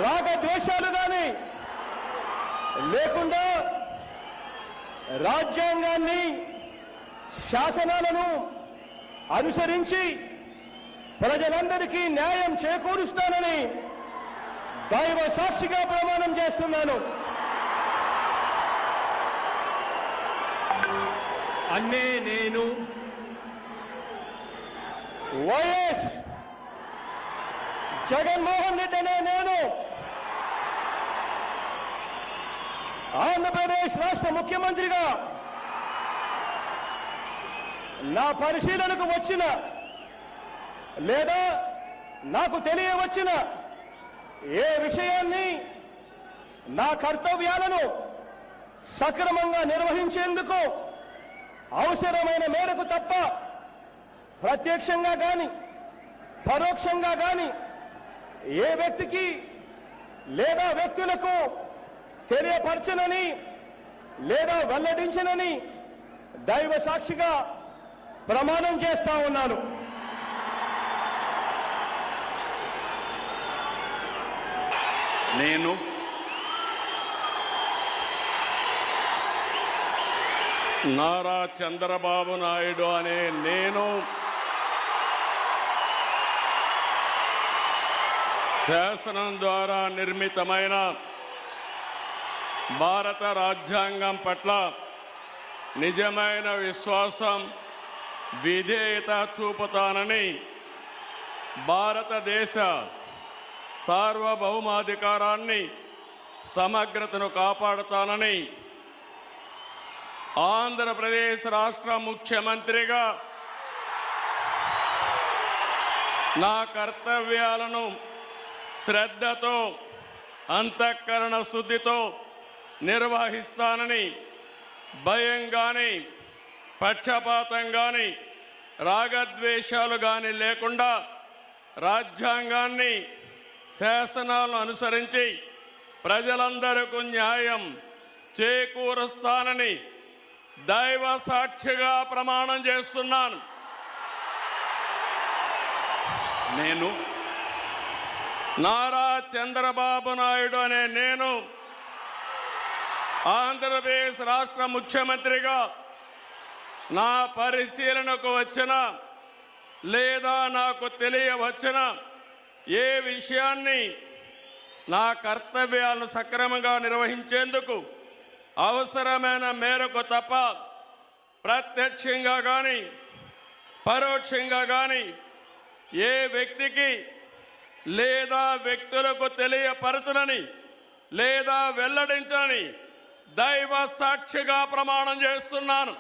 రాగద్వేషాలు కానీ లేకుండా రాజ్యాంగాన్ని శాసనాలను అనుసరించి ప్రజలందరికీ న్యాయం చేకూరుస్తానని దైవ సాక్షిగా ప్రమాణం చేస్తున్నాను. అన్నే నేను వైఎస్ జగన్మోహన్ రెడ్డి అనే నేను ఆంధ్రప్రదేశ్ రాష్ట్ర ముఖ్యమంత్రిగా నా పరిశీలనకు వచ్చిన లేదా నాకు తెలియవచ్చిన ఏ విషయాన్ని నా కర్తవ్యాలను సక్రమంగా నిర్వహించేందుకు అవసరమైన మేరకు తప్ప ప్రత్యక్షంగా కానీ పరోక్షంగా కానీ ఏ వ్యక్తికి లేదా వ్యక్తులకు తెలియపరచనని లేదా వెల్లడించనని దైవ సాక్షిగా ప్రమాణం చేస్తా ఉన్నాను. నేను నారా చంద్రబాబు నాయుడు అనే నేను శాసనం ద్వారా నిర్మితమైన భారత రాజ్యాంగం పట్ల నిజమైన విశ్వాసం విధేయత చూపుతానని భారతదేశ సార్వభౌమాధికారాన్ని సమగ్రతను కాపాడుతానని ఆంధ్రప్రదేశ్ రాష్ట్ర ముఖ్యమంత్రిగా నా కర్తవ్యాలను శ్రద్ధతో అంతఃకరణ శుద్ధితో నిర్వహిస్తానని భయం కానీ పక్షపాతం కానీ రాగద్వేషాలు కానీ లేకుండా రాజ్యాంగాన్ని శాసనాలను అనుసరించి ప్రజలందరికీ న్యాయం చేకూరుస్తానని దైవ సాక్షిగా ప్రమాణం చేస్తున్నాను. నేను నారా చంద్రబాబు నాయుడు అనే నేను ఆంధ్రప్రదేశ్ రాష్ట్ర ముఖ్యమంత్రిగా నా పరిశీలనకు వచ్చిన లేదా నాకు తెలియవచ్చిన ఏ విషయాన్ని నా కర్తవ్యాలను సక్రమంగా నిర్వహించేందుకు అవసరమైన మేరకు తప్ప ప్రత్యక్షంగా కానీ పరోక్షంగా కానీ ఏ వ్యక్తికి లేదా వ్యక్తులకు తెలియపరచనని లేదా వెల్లడించని దైవ సాక్షిగా ప్రమాణం చేస్తున్నాను.